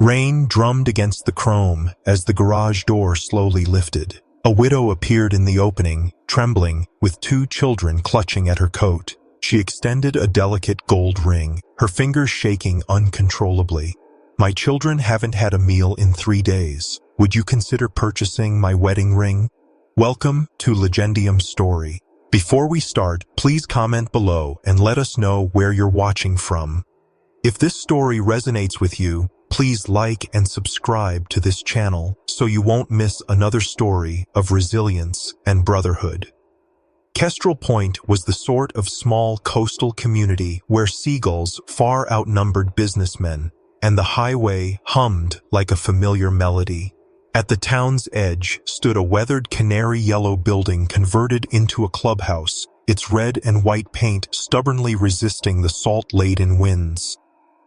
Rain drummed against the chrome as the garage door slowly lifted. A widow appeared in the opening, trembling, with 2 children clutching at her coat. She extended a delicate gold ring, her fingers shaking uncontrollably. "My children haven't had a meal in 3 days. Would you consider purchasing my wedding ring?" Welcome to Legendium Story. Before we start, please comment below and let us know where you're watching from. If this story resonates with you, please like and subscribe to this channel so you won't miss another story of resilience and brotherhood. Kestrel Point was the sort of small coastal community where seagulls far outnumbered businessmen, and the highway hummed like a familiar melody. At the town's edge stood a weathered canary yellow building converted into a clubhouse, its red and white paint stubbornly resisting the salt-laden winds.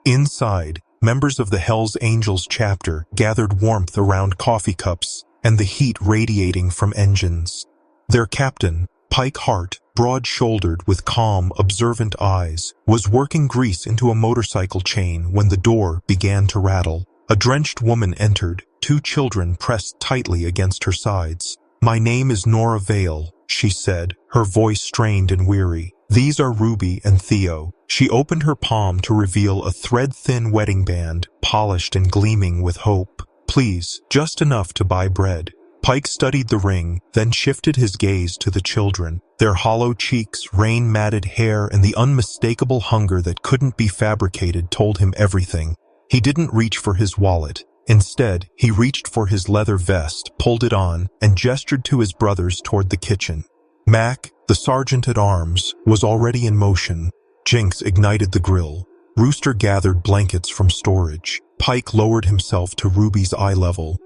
Inside, members of the Hells Angels chapter gathered warmth around coffee cups and the heat radiating from engines. Their captain, Pike Hart, broad-shouldered with calm, observant eyes, was working grease into a motorcycle chain when the door began to rattle. A drenched woman entered, 2 children pressed tightly against her sides. "My name is Nora Vale," she said, her voice strained and weary. "These are Ruby and Theo." She opened her palm to reveal a thread-thin wedding band, polished and gleaming with hope. "Please, just enough to buy bread." Pike studied the ring, then shifted his gaze to the children. Their hollow cheeks, rain-matted hair, and the unmistakable hunger that couldn't be fabricated told him everything. He didn't reach for his wallet. Instead, he reached for his leather vest, pulled it on, and gestured to his brothers toward the kitchen. Mac, the sergeant-at-arms, was already in motion. Jinx ignited the grill. Rooster gathered blankets from storage. Pike lowered himself to Ruby's eye level.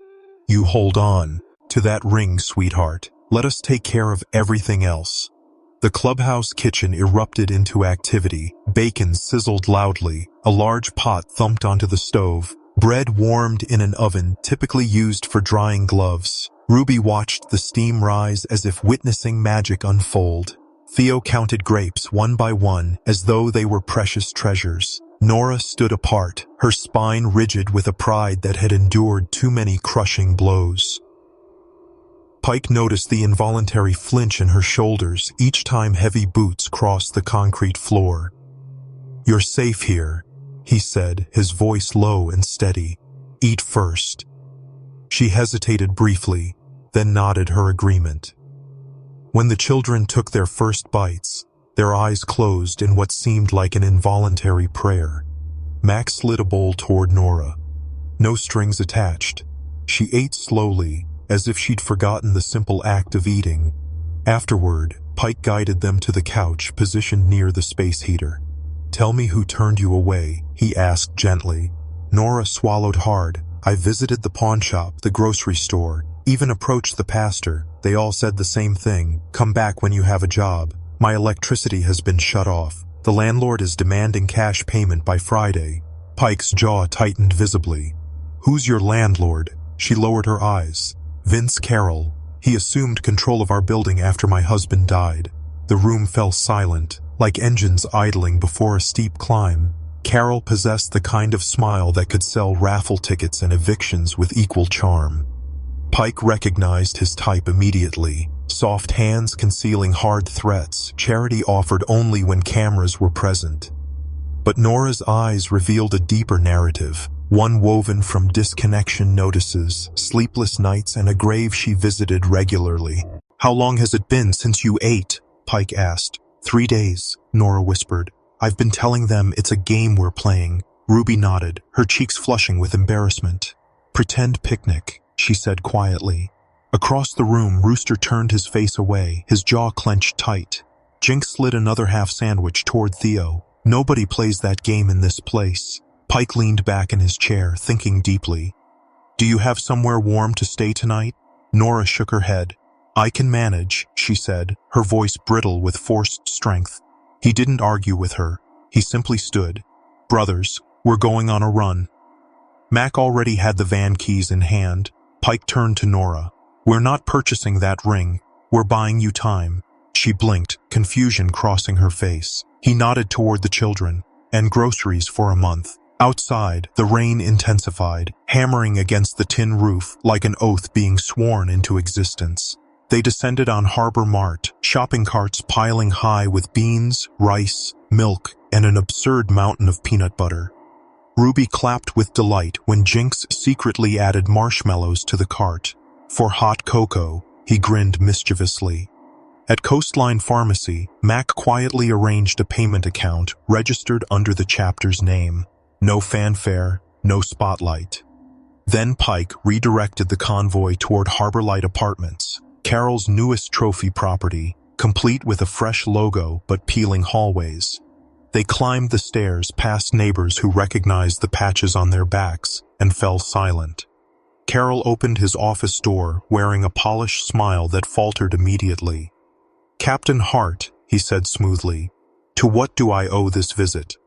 "You hold on to that ring, sweetheart. Let us take care of everything else." The clubhouse kitchen erupted into activity. Bacon sizzled loudly. A large pot thumped onto the stove. Bread warmed in an oven typically used for drying gloves. Ruby watched the steam rise as if witnessing magic unfold. Theo counted grapes one by one as though they were precious treasures. Nora stood apart, her spine rigid with a pride that had endured too many crushing blows. Pike noticed the involuntary flinch in her shoulders each time heavy boots crossed the concrete floor. "You're safe here," he said, his voice low and steady. "Eat first." She hesitated briefly, then nodded her agreement. When the children took their first bites, their eyes closed in what seemed like an involuntary prayer. Max slid a bowl toward Nora. No strings attached. She ate slowly, as if she'd forgotten the simple act of eating. Afterward, Pike guided them to the couch positioned near the space heater. "Tell me who turned you away," he asked gently. Nora swallowed hard. "I visited the pawn shop, the grocery store, even approached the pastor. They all said the same thing. Come back when you have a job. My electricity has been shut off. The landlord is demanding cash payment by Friday." Pike's jaw tightened visibly. "Who's your landlord?" She lowered her eyes. "Vince Carroll. He assumed control of our building after my husband died." The room fell silent, like engines idling before a steep climb. Carroll possessed the kind of smile that could sell raffle tickets and evictions with equal charm. Pike recognized his type immediately. Soft hands concealing hard threats, charity offered only when cameras were present. But Nora's eyes revealed a deeper narrative, one woven from disconnection notices, sleepless nights, and a grave she visited regularly. "How long has it been since you ate?" Pike asked. 3 days, Nora whispered. "I've been telling them it's a game we're playing." Ruby nodded, her cheeks flushing with embarrassment. "Pretend picnic," she said quietly. Across the room, Rooster turned his face away, his jaw clenched tight. Jinx slid another half sandwich toward Theo. "Nobody plays that game in this place." Pike leaned back in his chair, thinking deeply. "Do you have somewhere warm to stay tonight?" Nora shook her head. "I can manage," she said, her voice brittle with forced strength. He didn't argue with her. He simply stood. "Brothers, we're going on a run." Mac already had the van keys in hand. Pike turned to Nora. "We're not purchasing that ring. We're buying you time." She blinked, confusion crossing her face. He nodded toward the children. "And groceries for a month." Outside, the rain intensified, hammering against the tin roof like an oath being sworn into existence. They descended on Harbor Mart, shopping carts piling high with beans, rice, milk, and an absurd mountain of peanut butter. Ruby clapped with delight when Jinx secretly added marshmallows to the cart. For hot cocoa, he grinned mischievously. At Coastline Pharmacy, Mac quietly arranged a payment account registered under the chapter's name. No fanfare, no spotlight. Then Pike redirected the convoy toward Harborlight Apartments, Carol's newest trophy property, complete with a fresh logo but peeling hallways. They climbed the stairs past neighbors who recognized the patches on their backs and fell silent. Carol opened his office door wearing a polished smile that faltered immediately. "Captain Hart," he said smoothly, "to what do I owe this visit?"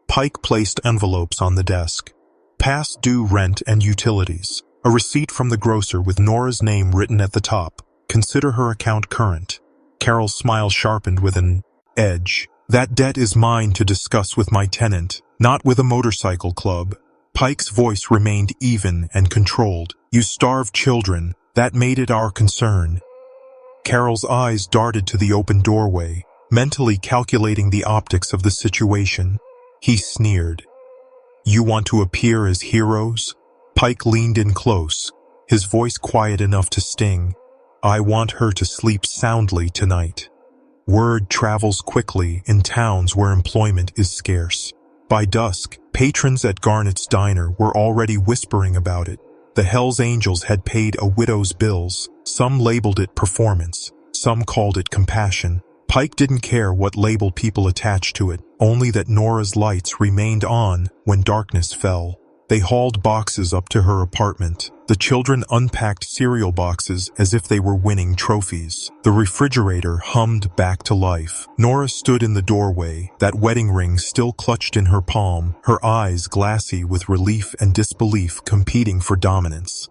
Pike placed envelopes on the desk. Past due rent and utilities. A receipt from the grocer with Nora's name written at the top. Consider her account current. Carol's smile sharpened with an edge. "That debt is mine to discuss with my tenant, not with a motorcycle club." Pike's voice remained even and controlled. "You starved children. That made it our concern." Carol's eyes darted to the open doorway, mentally calculating the optics of the situation. He sneered. "You want to appear as heroes?" Pike leaned in close, his voice quiet enough to sting. "I want her to sleep soundly tonight." Word travels quickly in towns where employment is scarce. By dusk, patrons at Garnet's diner were already whispering about it. The Hells Angels had paid a widow's bills. Some labeled it performance, some called it compassion. Pike didn't care what label people attached to it, only that Nora's lights remained on when darkness fell. They hauled boxes up to her apartment. The children unpacked cereal boxes as if they were winning trophies. The refrigerator hummed back to life. Nora stood in the doorway, that wedding ring still clutched in her palm, her eyes glassy with relief and disbelief competing for dominance.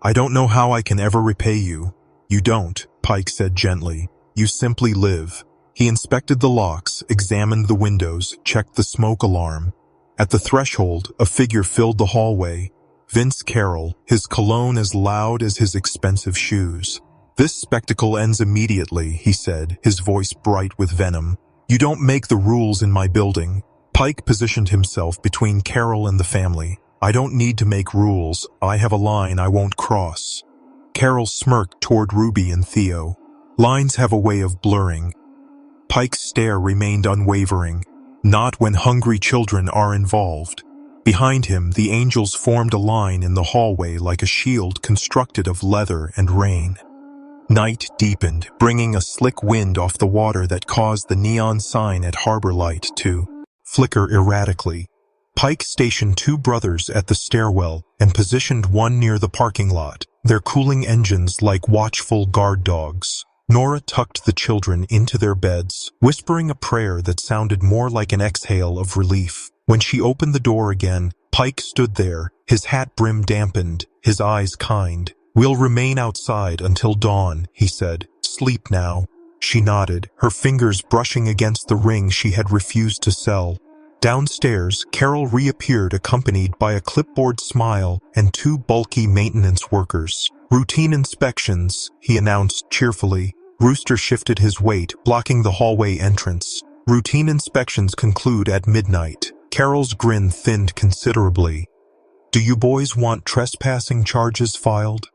"I don't know how I can ever repay you." "You don't," Pike said gently. "You simply live." He inspected the locks, examined the windows, checked the smoke alarm. At the threshold, a figure filled the hallway. Vince Carroll, his cologne as loud as his expensive shoes. "This spectacle ends immediately," he said, his voice bright with venom. "You don't make the rules in my building." Pike positioned himself between Carroll and the family. "I don't need to make rules. I have a line I won't cross." Carroll smirked toward Ruby and Theo. "Lines have a way of blurring." Pike's stare remained unwavering. "Not when hungry children are involved." Behind him, the angels formed a line in the hallway like a shield constructed of leather and rain. Night deepened, bringing a slick wind off the water that caused the neon sign at Harborlight to flicker erratically. Pike stationed 2 brothers at the stairwell and positioned one near the parking lot, their cooling engines like watchful guard dogs. Nora tucked the children into their beds, whispering a prayer that sounded more like an exhale of relief. When she opened the door again, Pike stood there, his hat brim dampened, his eyes kind. "We'll remain outside until dawn," he said. "Sleep now." She nodded, her fingers brushing against the ring she had refused to sell. Downstairs, Carol reappeared accompanied by a clipboard smile and 2 bulky maintenance workers. "Routine inspections," he announced cheerfully. Rooster shifted his weight, blocking the hallway entrance. "Routine inspections conclude at midnight." Carol's grin thinned considerably. "Do you boys want trespassing charges filed?"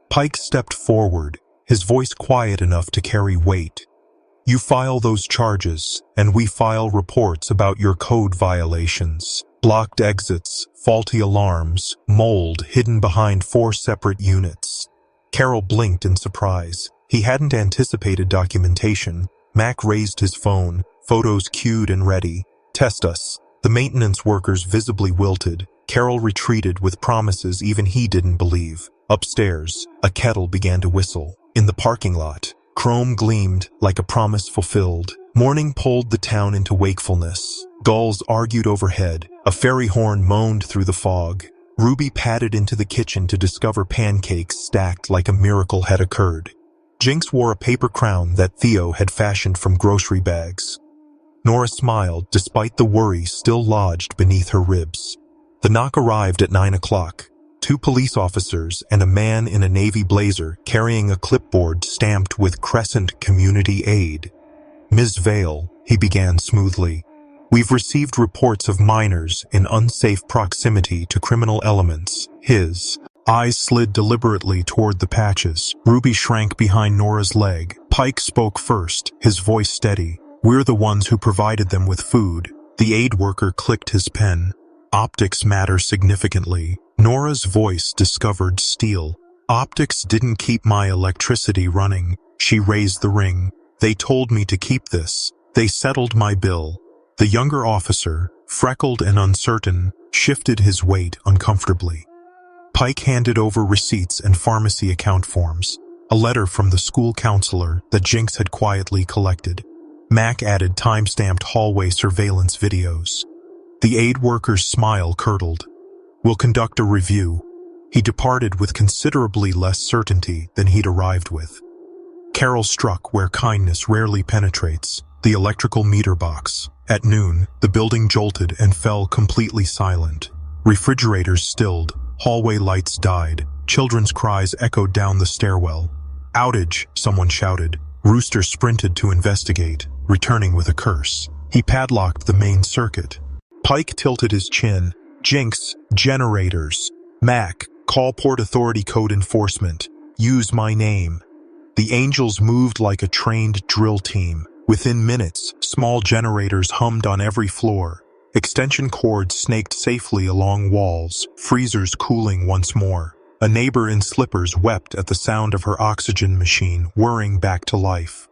Pike stepped forward, his voice quiet enough to carry weight. "You file those charges, and we file reports about your code violations. Blocked exits, faulty alarms, mold hidden behind 4 separate units." Carol blinked in surprise. He hadn't anticipated documentation. Mac raised his phone, photos queued and ready. "Test us." The maintenance workers visibly wilted. Carol retreated with promises even he didn't believe. Upstairs, a kettle began to whistle. In the parking lot, chrome gleamed like a promise fulfilled. Morning pulled the town into wakefulness. Gulls argued overhead. A fairy horn moaned through the fog. Ruby padded into the kitchen to discover pancakes stacked like a miracle had occurred. Jinx wore a paper crown that Theo had fashioned from grocery bags. Nora smiled despite the worry still lodged beneath her ribs. The knock arrived at 9 o'clock. 2 police officers and a man in a navy blazer carrying a clipboard stamped with Crescent Community Aid. "Ms. Vale," he began smoothly, "we've received reports of minors in unsafe proximity to criminal elements." His eyes slid deliberately toward the patches. Ruby shrank behind Nora's leg. Pike spoke first, his voice steady. "We're the ones who provided them with food." The aid worker clicked his pen. "Optics matter significantly." Nora's voice discovered steel. "Optics didn't keep my electricity running." She raised the ring. "They told me to keep this. They settled my bill." The younger officer, freckled and uncertain, shifted his weight uncomfortably. Pike handed over receipts and pharmacy account forms, a letter from the school counselor that Jinx had quietly collected. Mac added time-stamped hallway surveillance videos. The aid worker's smile curdled. "We'll conduct a review." He departed with considerably less certainty than he'd arrived with. Carol struck where kindness rarely penetrates, the electrical meter box. At noon, the building jolted and fell completely silent. Refrigerators stilled, hallway lights died, children's cries echoed down the stairwell. "Outage," someone shouted. Rooster sprinted to investigate, returning with a curse. He padlocked the main circuit. Pike tilted his chin. "Jinx, generators. Mac, call Port Authority code enforcement. Use my name." The Angels moved like a trained drill team. Within minutes, small generators hummed on every floor. Extension cords snaked safely along walls, freezers cooling once more. A neighbor in slippers wept at the sound of her oxygen machine whirring back to life.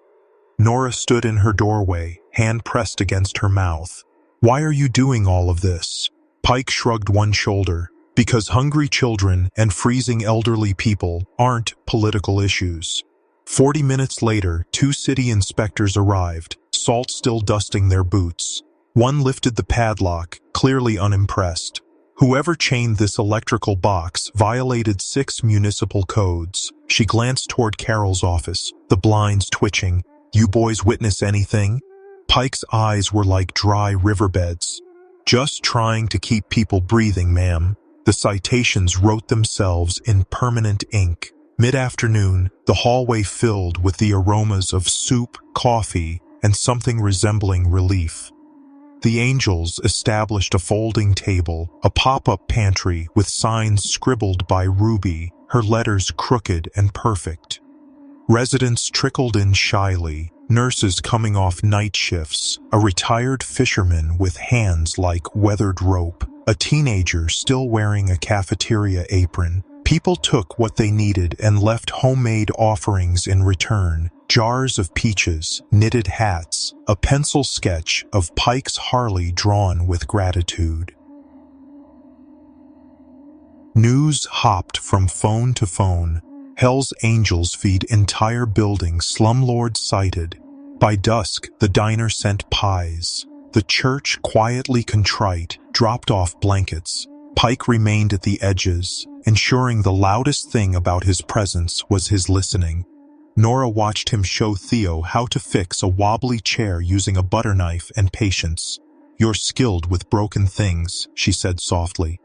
Nora stood in her doorway, hand pressed against her mouth. "Why are you doing all of this?" Pike shrugged one shoulder. "Because hungry children and freezing elderly people aren't political issues." 40 minutes later, 2 city inspectors arrived, salt still dusting their boots. One lifted the padlock, clearly unimpressed. "Whoever chained this electrical box violated 6 municipal codes." She glanced toward Carol's office, the blinds twitching. "You boys witness anything?" Pike's eyes were like dry riverbeds. "Just trying to keep people breathing, ma'am." The citations wrote themselves in permanent ink. Mid-afternoon, the hallway filled with the aromas of soup, coffee, and something resembling relief. The Angels established a folding table, a pop-up pantry with signs scribbled by Ruby, her letters crooked and perfect. Residents trickled in shyly, nurses coming off night shifts, a retired fisherman with hands like weathered rope, a teenager still wearing a cafeteria apron. People took what they needed and left homemade offerings in return. Jars of peaches, knitted hats, a pencil sketch of Pike's Harley drawn with gratitude. News hopped from phone to phone. Hell's Angels feed entire building, slumlords cited. By dusk, the diner sent pies. The church, quietly contrite, dropped off blankets. Pike remained at the edges, ensuring the loudest thing about his presence was his listening. Nora watched him show Theo how to fix a wobbly chair using a butter knife and patience. "You're skilled with broken things," she said softly.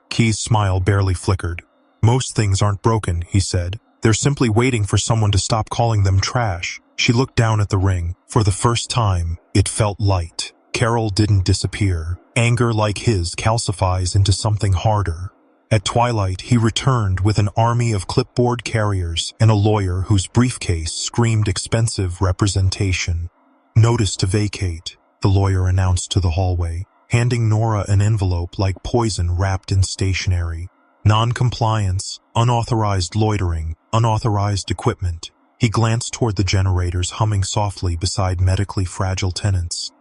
Key's smile barely flickered. "Most things aren't broken," he said. "They're simply waiting for someone to stop calling them trash." She looked down at the ring. For the first time, it felt light. Carol didn't disappear. Anger like his calcifies into something harder. At twilight, he returned with an army of clipboard carriers and a lawyer whose briefcase screamed expensive representation. "Notice to vacate," the lawyer announced to the hallway, handing Nora an envelope like poison wrapped in stationery. "Non-compliance, unauthorized loitering, unauthorized equipment." He glanced toward the generators humming softly beside medically fragile tenants.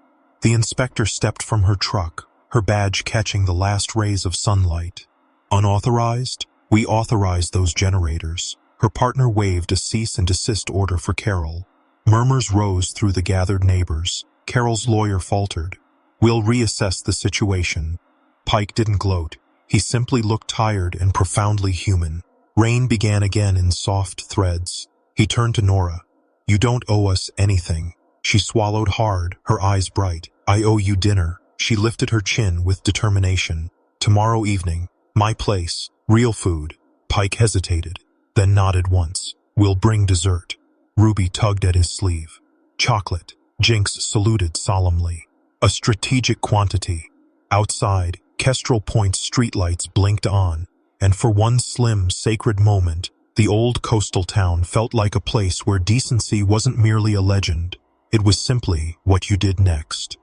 The inspector stepped from her truck, her badge catching the last rays of sunlight. "Unauthorized? We authorized those generators." Her partner waved a cease and desist order for Carol. Murmurs rose through the gathered neighbors. Carol's lawyer faltered. "We'll reassess the situation." Pike didn't gloat. He simply looked tired and profoundly human. Rain began again in soft threads. He turned to Nora. "You don't owe us anything." She swallowed hard, her eyes bright. "I owe you dinner." She lifted her chin with determination. Tomorrow evening, my place, real food. Pike hesitated, then nodded once. We'll bring dessert. Ruby tugged at his sleeve. Chocolate. Jinx saluted solemnly. A strategic quantity. Outside, Kestrel Point's streetlights blinked on, and for one slim, sacred moment, the old coastal town felt like a place where decency wasn't merely a legend. It was simply what you did next.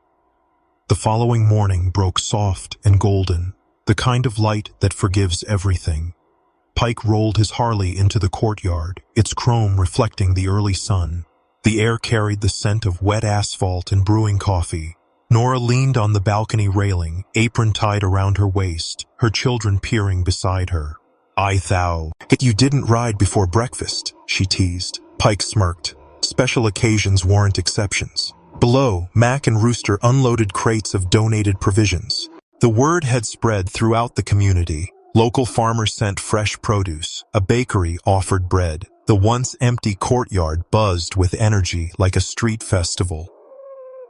The following morning broke soft and golden, the kind of light that forgives everything. Pike rolled his Harley into the courtyard, its chrome reflecting the early sun. The air carried the scent of wet asphalt and brewing coffee. Nora leaned on the balcony railing, apron tied around her waist, her children peering beside her. "I thou, you didn't ride before breakfast," she teased. Pike smirked. Special occasions warrant exceptions. Below, Mac and Rooster unloaded crates of donated provisions. The word had spread throughout the community. Local farmers sent fresh produce. A bakery offered bread. The once empty courtyard buzzed with energy like a street festival.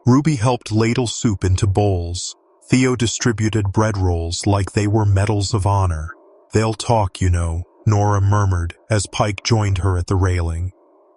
Ruby helped ladle soup into bowls. Theo distributed bread rolls like they were medals of honor. "They'll talk, you know," Nora murmured as Pike joined her at the railing.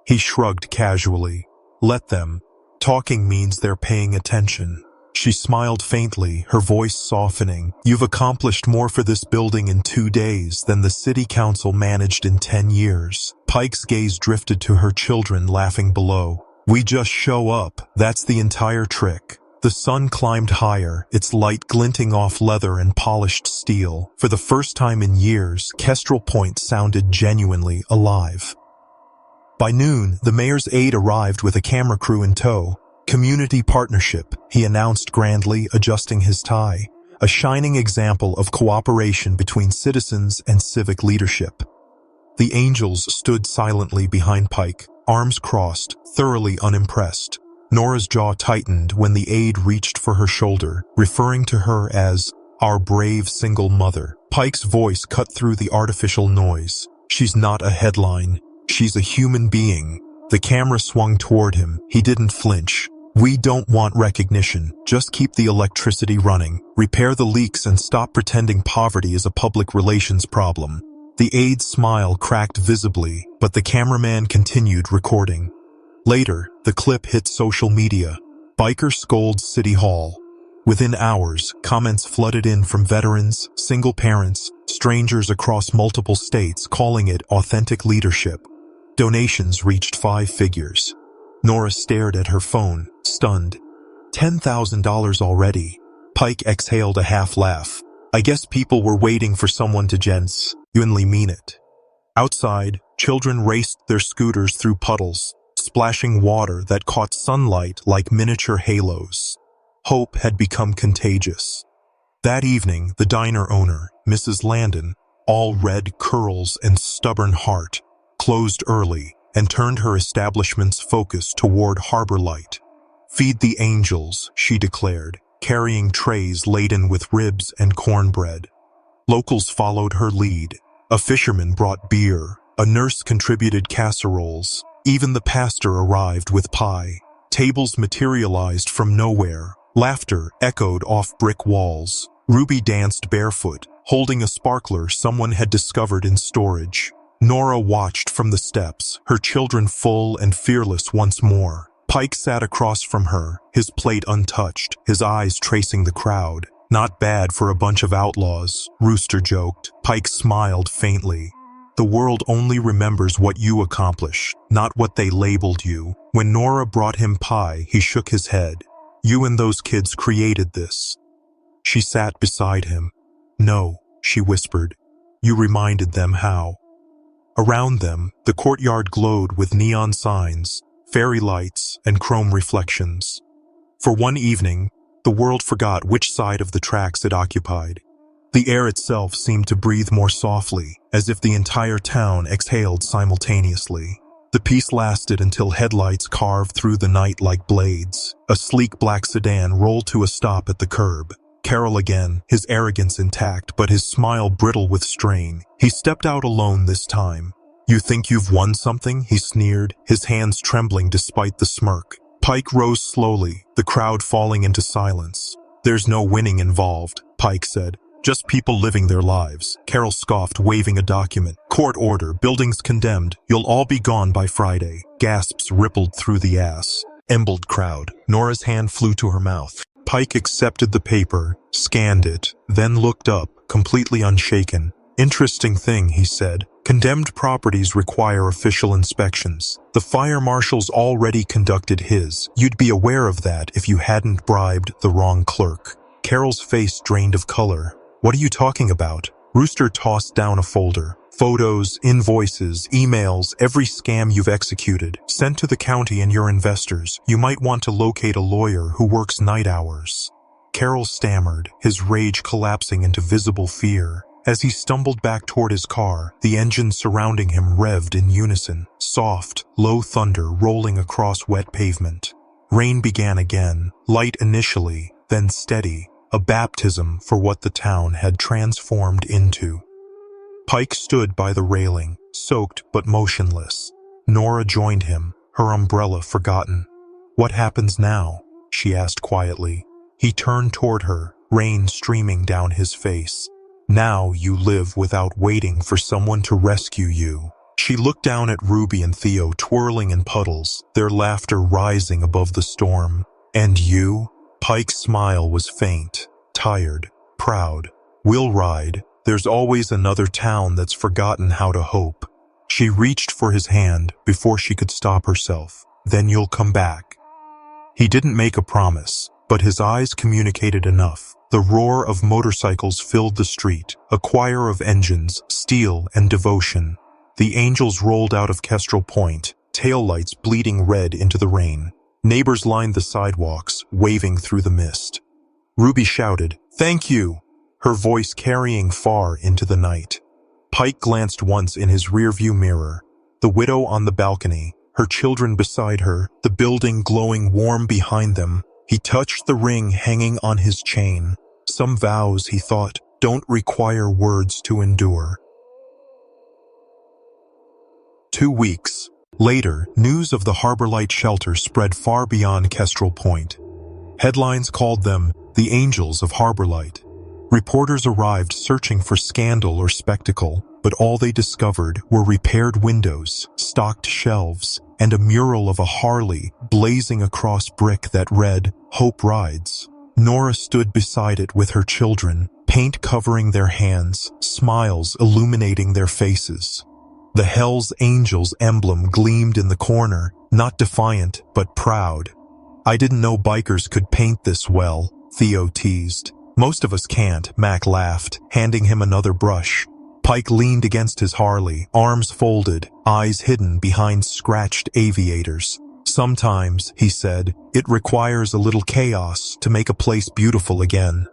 He shrugged casually. "Let them. Talking means they're paying attention." She smiled faintly, her voice softening. "You've accomplished more for this building in 2 days than the city council managed in 10 years. Pike's gaze drifted to her children laughing below. "We just show up, that's the entire trick." The sun climbed higher, its light glinting off leather and polished steel. For the first time in years, Kestrel Point sounded genuinely alive. By noon, the mayor's aide arrived with a camera crew in tow. "Community partnership," he announced grandly, adjusting his tie. A shining example of cooperation between citizens and civic leadership. The angels stood silently behind Pike, arms crossed, thoroughly unimpressed. Nora's jaw tightened when the aide reached for her shoulder, referring to her as our brave single mother. Pike's voice cut through the artificial noise. "She's not a headline. She's a human being." The camera swung toward him. He didn't flinch. "We don't want recognition. Just keep the electricity running. Repair the leaks and stop pretending poverty is a public relations problem." The aide's smile cracked visibly, but the cameraman continued recording. Later, the clip hit social media. "Biker scolds City Hall." Within hours, comments flooded in from veterans, single parents, strangers across multiple states calling it authentic leadership. Donations reached 5 figures. Nora stared at her phone, stunned. $10,000 already. Pike exhaled a half laugh. "I guess people were waiting for someone to genuinely mean it." Outside, children raced their scooters through puddles, splashing water that caught sunlight like miniature halos. Hope had become contagious. That evening, the diner owner, Mrs. Landon, all red curls and stubborn heart, closed early and turned her establishment's focus toward harbor light. "Feed the angels," she declared, carrying trays laden with ribs and cornbread. Locals followed her lead. A fisherman brought beer. A nurse contributed casseroles. Even the pastor arrived with pie. Tables materialized from nowhere. Laughter echoed off brick walls. Ruby danced barefoot, holding a sparkler someone had discovered in storage. Nora watched from the steps, her children full and fearless once more. Pike sat across from her, his plate untouched, his eyes tracing the crowd. "Not bad for a bunch of outlaws," Rooster joked. Pike smiled faintly. "The world only remembers what you accomplish, not what they labeled you." When Nora brought him pie, he shook his head. "You and those kids created this." She sat beside him. "No," she whispered. "You reminded them how." Around them, the courtyard glowed with neon signs, fairy lights, and chrome reflections. For one evening, the world forgot which side of the tracks it occupied. The air itself seemed to breathe more softly, as if the entire town exhaled simultaneously. The peace lasted until headlights carved through the night like blades. A sleek black sedan rolled to a stop at the curb. Carol again, his arrogance intact but his smile brittle with strain. He stepped out alone this time. "You think you've won something?" he sneered, his hands trembling despite the smirk. Pike rose slowly, the crowd falling into silence. "There's no winning involved," Pike said. Just people living their lives. Carol scoffed, waving a document. Court order, buildings condemned. You'll all be gone by Friday. Gasps rippled through the assembled crowd. Nora's hand flew to her mouth. Pike accepted the paper, scanned it, then looked up, completely unshaken. Interesting thing, he said. Condemned properties require official inspections. The fire marshal's already conducted his. You'd be aware of that if you hadn't bribed the wrong clerk. Carol's face drained of color. What are you talking about? Rooster tossed down a folder. Photos, invoices, emails, every scam you've executed, sent to the county and your investors. You might want to locate a lawyer who works night hours. Carol stammered, his rage collapsing into visible fear. As he stumbled back toward his car, the engines surrounding him revved in unison. Soft, low thunder rolling across wet pavement. Rain began again, light initially, then steady. A baptism for what the town had transformed into. Pike stood by the railing, soaked but motionless. Nora joined him, her umbrella forgotten. What happens now? She asked quietly. He turned toward her, rain streaming down his face. Now you live without waiting for someone to rescue you. She looked down at Ruby and Theo twirling in puddles, their laughter rising above the storm. And you? Pike's smile was faint, tired, proud. We'll ride. There's always another town that's forgotten how to hope. She reached for his hand before she could stop herself. Then you'll come back. He didn't make a promise, but his eyes communicated enough. The roar of motorcycles filled the street, a choir of engines, steel and devotion. The angels rolled out of Kestrel Point, taillights bleeding red into the rain. Neighbors lined the sidewalks, waving through the mist. Ruby shouted, "Thank you!" her voice carrying far into the night. Pike glanced once in his rearview mirror. The widow on the balcony, her children beside her, the building glowing warm behind them. He touched the ring hanging on his chain. Some vows, he thought, don't require words to endure. 2 weeks. Later, news of the Harbor Light shelter spread far beyond Kestrel Point. Headlines called them the Angels of Harbor Light. Reporters arrived searching for scandal or spectacle, but all they discovered were repaired windows, stocked shelves, and a mural of a Harley blazing across brick that read, "Hope Rides." Nora stood beside it with her children, paint covering their hands, smiles illuminating their faces. The Hell's Angels emblem gleamed in the corner, not defiant, but proud. "I didn't know bikers could paint this well," Theo teased. "Most of us can't," Mac laughed, handing him another brush. Pike leaned against his Harley, arms folded, eyes hidden behind scratched aviators. "Sometimes," he said, "it requires a little chaos to make a place beautiful again."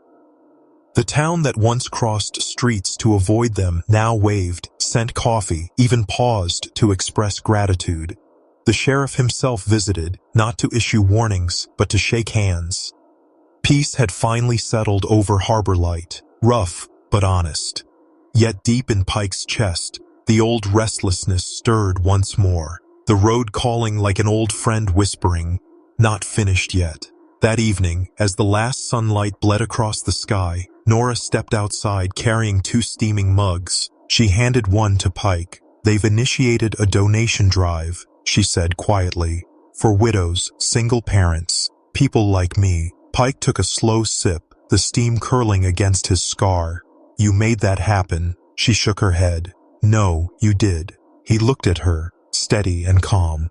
The town that once crossed streets to avoid them now waved, sent coffee, even paused to express gratitude. The sheriff himself visited, not to issue warnings, but to shake hands. Peace had finally settled over Harbor Light, rough but honest. Yet deep in Pike's chest, the old restlessness stirred once more, the road calling like an old friend whispering, "Not finished yet." That evening, as the last sunlight bled across the sky, Nora stepped outside carrying 2 steaming mugs. She handed one to Pike. "They've initiated a donation drive," she said quietly, "for widows, single parents, people like me." Pike took a slow sip, the steam curling against his scar. "You made that happen." She shook her head. "No, you did." He looked at her, steady and calm.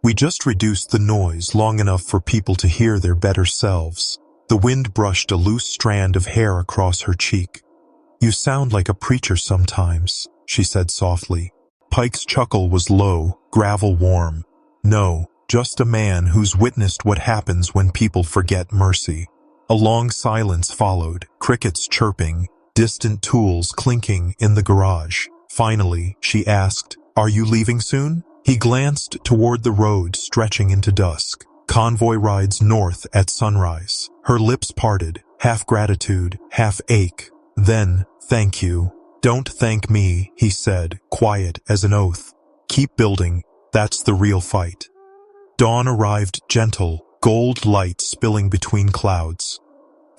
"We just reduced the noise long enough for people to hear their better selves." The wind brushed a loose strand of hair across her cheek. "You sound like a preacher sometimes," she said softly. Pike's chuckle was low, gravel warm. "No, just a man who's witnessed what happens when people forget mercy." A long silence followed, crickets chirping, distant tools clinking in the garage. Finally, she asked, "Are you leaving soon?" He glanced toward the road stretching into dusk. Convoy rides north at sunrise. Her lips parted, half gratitude, half ache. Then, "Thank you." "Don't thank me," he said, quiet as an oath. "Keep building. That's the real fight." Dawn arrived gentle, gold light spilling between clouds.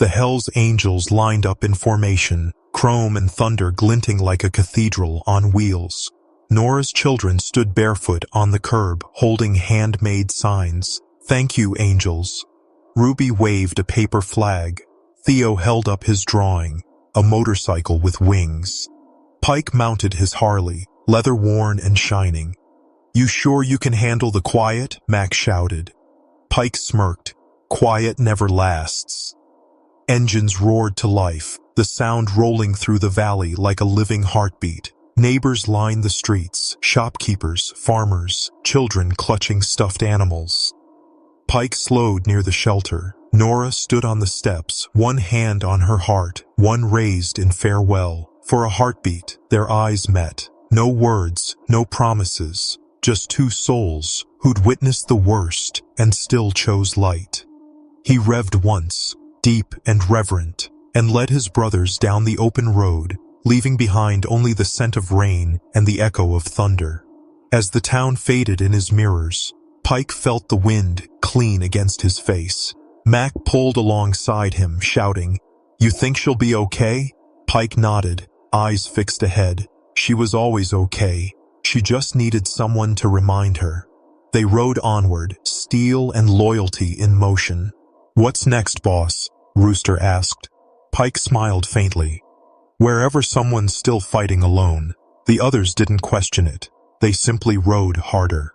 The Hell's Angels lined up in formation, chrome and thunder glinting like a cathedral on wheels. Nora's children stood barefoot on the curb, holding handmade signs. "Thank you, angels." Ruby waved a paper flag. Theo held up his drawing, a motorcycle with wings. Pike mounted his Harley, leather-worn and shining. "You sure you can handle the quiet?" Mac shouted. Pike smirked. "Quiet never lasts." Engines roared to life, the sound rolling through the valley like a living heartbeat. Neighbors lined the streets, shopkeepers, farmers, children clutching stuffed animals. Pike slowed near the shelter. Nora stood on the steps, one hand on her heart, one raised in farewell. For a heartbeat, their eyes met. No words, no promises, just two souls who'd witnessed the worst and still chose light. He revved once, deep and reverent, and led his brothers down the open road, leaving behind only the scent of rain and the echo of thunder. As the town faded in his mirrors, Pike felt the wind clean against his face. Mac pulled alongside him, shouting, "You think she'll be okay?" Pike nodded, eyes fixed ahead. She was always okay. She just needed someone to remind her. They rode onward, steel and loyalty in motion. "What's next, boss?" Rooster asked. Pike smiled faintly. Wherever someone's still fighting alone, the others didn't question it. They simply rode harder.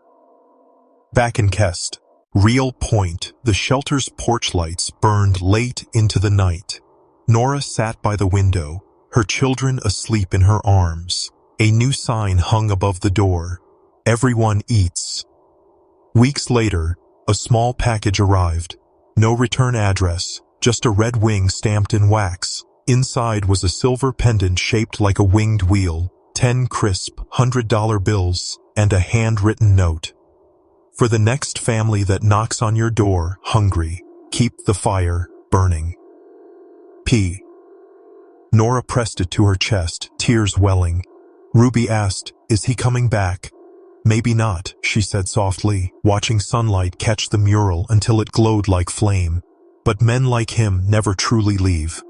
Back in Kest, Real Point, the shelter's porch lights burned late into the night. Nora sat by the window, her children asleep in her arms. A new sign hung above the door. "Everyone eats." Weeks later, a small package arrived. No return address, just a red wing stamped in wax. Inside was a silver pendant shaped like a winged wheel, 10 crisp $100 bills, and a handwritten note. "For the next family that knocks on your door, hungry, keep the fire burning. P." Nora pressed it to her chest, tears welling. Ruby asked, "Is he coming back?" "Maybe not," she said softly, watching sunlight catch the mural until it glowed like flame. "But men like him never truly leave."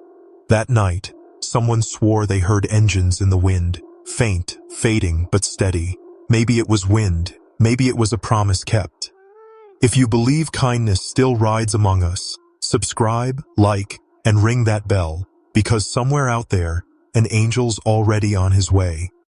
That night, someone swore they heard engines in the wind, faint, fading, but steady. Maybe it was wind, maybe it was a promise kept. If you believe kindness still rides among us, subscribe, like, and ring that bell, because somewhere out there, an angel's already on his way.